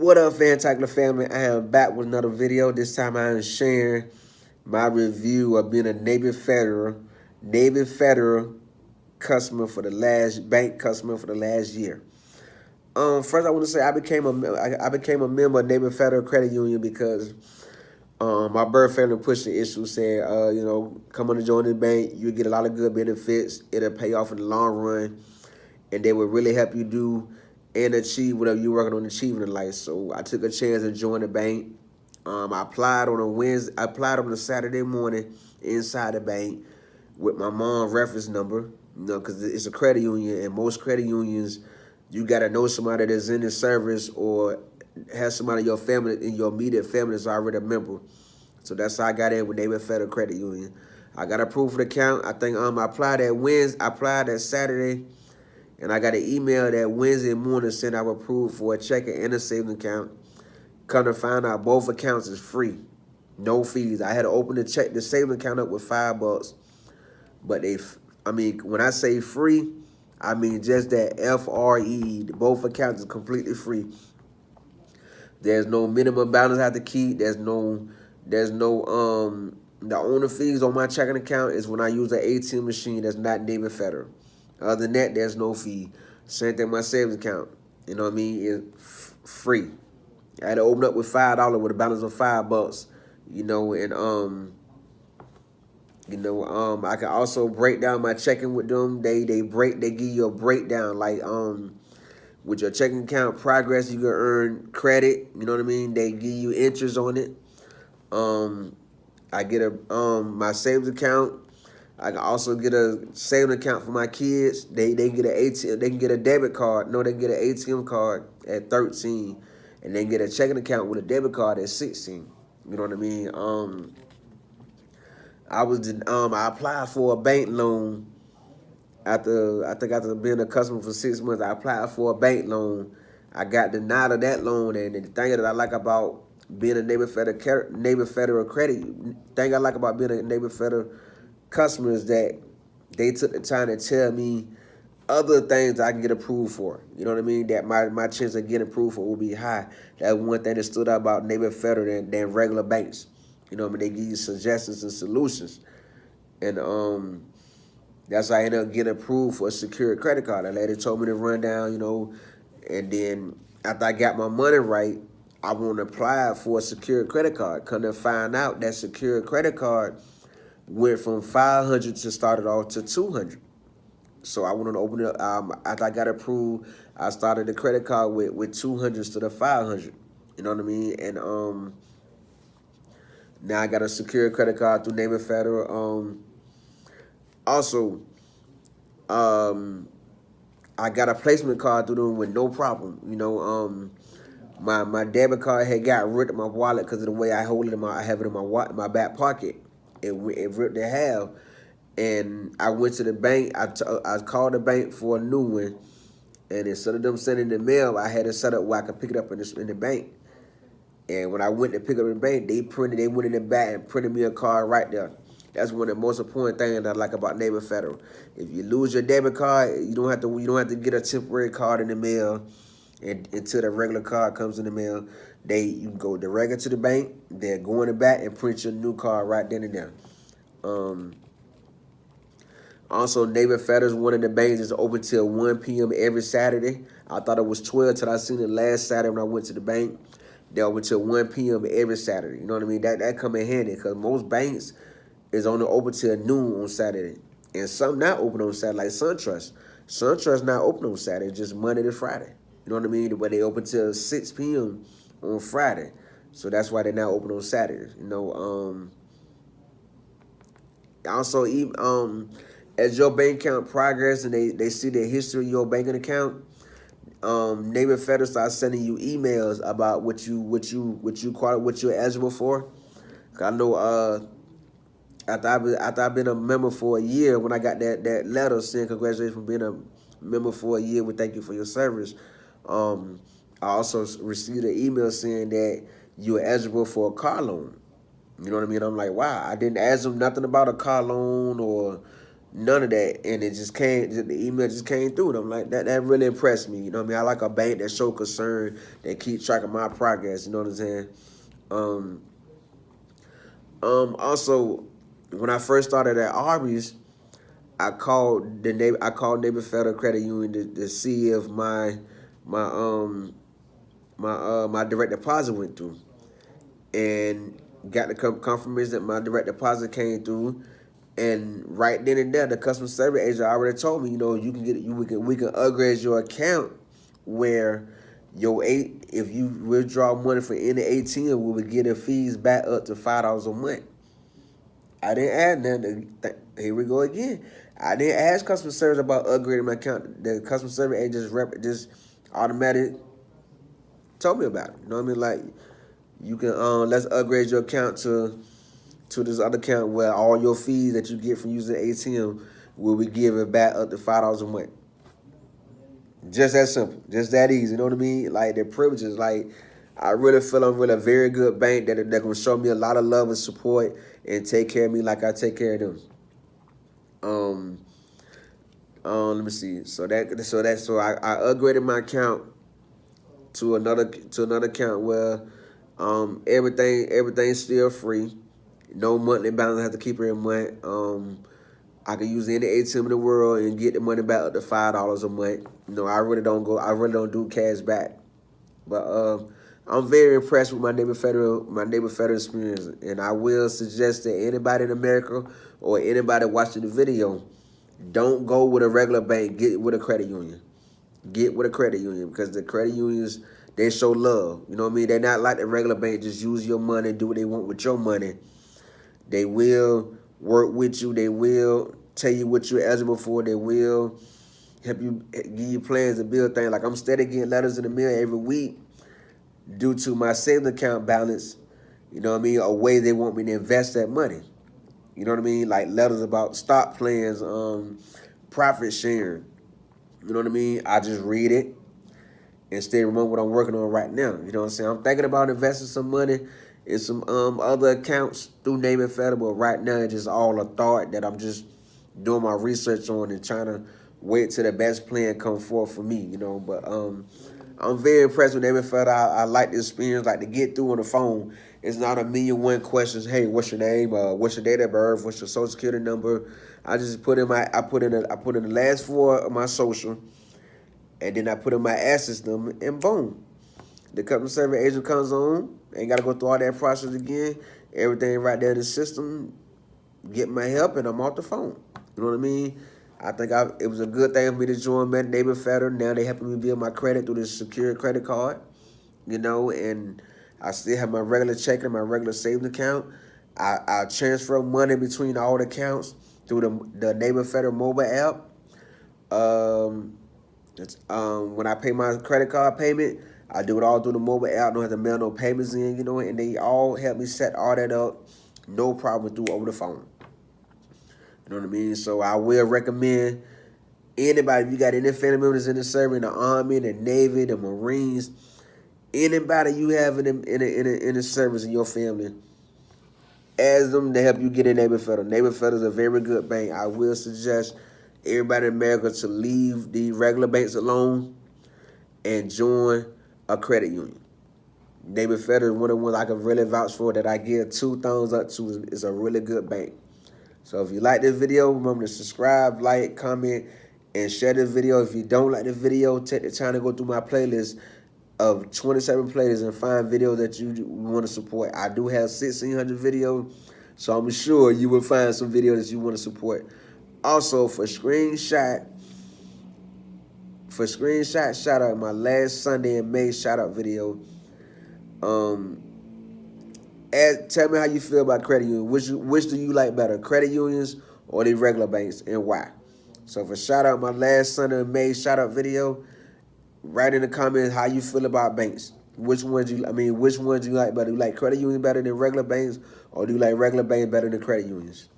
What up, Fantacular family? I am back with another video. This time I am sharing my review of being a Navy Federal customer for the last bank customer for the last year. First I want to say I became a member of Navy Federal Credit Union because my birth family pushed the issue, saying come on to join the bank, you get a lot of good benefits, it'll pay off in the long run, and they will really help you do and achieve whatever you're working on achieving in life. So I took a chance and joined the bank. I applied on a Wednesday. I applied on a Saturday morning inside the bank with my mom's reference number. Because it's a credit union, and most credit unions, you gotta know somebody that's in the service or have somebody in your family, in your immediate family, that's already a member. So that's how I got in with Navy Federal Credit Union. I got approved for the account. I think I applied that Wednesday. I applied that Saturday. And I got an email that Wednesday morning saying I was approved for a checking and a savings account. Come to find out both accounts is free. No fees. I had to open the savings account up with $5. But when I say free, I mean just that FRE. Both accounts is completely free. There's no minimum balance I have to keep. There's no the only fees on my checking account is when I use an ATM machine that's not Navy Federal. Other than that, there's no fee. Same thing with my savings account. You know what I mean? It's free. I had to open up with $5 with a balance of $5. I can also break down my checking with them. They give you a breakdown like with your checking account progress, you can earn credit. You know what I mean? They give you interest on it. I get my savings account. I can also get a savings account for my kids. They get an ATM. They can get a debit card. No, they can get an ATM card at 13, and they can get a checking account with a debit card at 16. You know what I mean? I applied for a bank loan after being a customer for 6 months. I applied for a bank loan. I got denied of that loan, and the thing that I like about being a Navy Federal credit, thing I like about being a Navy Federal customer is that they took the time to tell me other things I can get approved for. You know what I mean? That my chance of getting approved for will be high. That's one thing that stood out about Navy Federal than regular banks. You know what I mean? They give you suggestions and solutions. And that's how I ended up getting approved for a secured credit card. The lady told me to run down, and then after I got my money right, I want to apply for a secured credit card. Come to find out that secured credit card went from $500 to started off to $200. So I wanted to open it up. After I got approved, I started the credit card with $200 instead of $500. You know what I mean? And now I got a secure credit card through Navy Federal. Also, I got a placement card through them with no problem. My debit card had got ripped in my wallet because of the way I hold it I have it in my back pocket. It ripped in half, and I went to the bank. I called the bank for a new one, and instead of them sending the mail, I had it set up where I could pick it up in the bank. And when I went to pick up in the bank, they went in the back and printed me a card right there. That's one of the most important things I like about Navy Federal. If you lose your debit card, you don't have to get a temporary card in the mail, and until the regular card comes in the mail. You can go direct to the bank. They'll go in the back and print your new card right then and there. Also, Navy Federal is one of the banks that's open till 1 p.m. every Saturday. I thought it was 12 till I seen it last Saturday when I went to the bank. They're open till 1 p.m. every Saturday. You know what I mean? That come in handy because most banks is only open till noon on Saturday. And some not open on Saturday, like SunTrust. SunTrust not open on Saturday, just Monday to Friday. You know what I mean? But they open till 6 p.m. on Friday. So that's why they're not open on Saturdays. Also, as your bank account progress and they see the history of your banking account, Navy Federal starts sending you emails about what you're eligible for. I know after I've been a member for a year, when I got that letter saying congratulations for being a member for a year, we thank you for your service. I also received an email saying that you're eligible for a car loan. You know what I mean? I'm like, wow, I didn't ask them nothing about a car loan or None of that, and it just came. The email just came through, and I'm like, that really impressed me. You know what I mean? I like a bank that show concern, that keep track of my progress. You know what I'm saying? Um, Also, when I first started at Arby's, I called Neighbor Federal Credit Union to see if my my direct deposit went through, and got the confirmation that my direct deposit came through. And right then and there, the customer service agent already told me, you know, you can get you we can upgrade your account where if you withdraw money from any ATM, we would get the fees back up to $5 a month. I didn't add nothing. Here we go again. I didn't ask customer service about upgrading my account. The customer service agent just automatic told me about it. You know what I mean? Like, you can let's upgrade your account to this other account where all your fees that you get from using the ATM will be given back up to $5 a month. Just that simple. Just that easy. You know what I mean? Like, their privileges. Like, I really feel I'm with a very good bank that they're going to show me a lot of love and support and take care of me like I take care of them. Let me see. So I upgraded my account to another account where everything's still free. No monthly balance. I have to keep every month. I can use any ATM in the world and get the money back up to $5 a month. You know, I really don't do cash back. But I'm very impressed with my Neighbor Federal experience, and I will suggest that anybody in America or anybody watching the video, don't go with a regular bank. Get with a credit union. Get with a credit union, because the credit unions, they show love. You know what I mean? They're not like the regular bank. Just use your money, do what they want with your money. They will work with you. They will tell you what you're eligible for. They will help you, give you plans to build things. Like, I'm steady getting letters in the mail every week due to my savings account balance. You know what I mean? A way they want me to invest that money. You know what I mean? Like letters about stock plans, profit sharing. You know what I mean? I just read it and stay remember what I'm working on right now. You know what I'm saying? I'm thinking about investing some money in some other accounts through Neighbor Federal, but right now it's just all a thought that I'm just doing my research on and trying to wait till the best plan come forth for me, you know. But I'm very impressed with Neighbor Federal. I like the experience, like to get through on the phone. It's not a million one questions. Hey, what's your name? What's your date of birth? What's your social security number? I just put in the last four of my social, and then I put in my access number, and boom, the customer service agent comes on. Ain't got to go through all that process again. Everything right there in the system. Get my help, and I'm off the phone. You know what I mean? I think it was a good thing for me to join Neighbor Federal. Now they helping me build my credit through this secure credit card. You know, and I still have my regular checking, my regular savings account. I transfer money between all the accounts through the Neighbor Federal mobile app. When I pay my credit card payment, I do it all through the mobile app. Don't have to mail no payments in, you know, and they all help me set all that up, no problem, through over the phone. You know what I mean? So I will recommend anybody, if you got any family members in the service, in the Army, the Navy, the Marines, anybody you have in the service in your family, ask them to help you get in Neighbor Federal. Neighbor Federal is a very good bank. I will suggest everybody in America to leave the regular banks alone and join a credit union. Neighbor Federal is one of the ones I can really vouch for, that I give 2 thumbs up to. Is a really good bank. So if you like this video, remember to subscribe, like, comment, and share this video. If you don't like the video, take the time to go through my playlist of 27 playlists and find videos that you want to support. I do have 1,600 videos, so I'm sure you will find some videos that you want to support. Also, for screenshot shout out, my last Sunday in May shout out video. Tell me how you feel about credit unions. Which do you like better, credit unions or the regular banks, and why? So for shout out my last Sunday in May shout out video, write in the comments how you feel about banks. Which ones do you like better? Do you like credit unions better than regular banks, or do you like regular banks better than credit unions?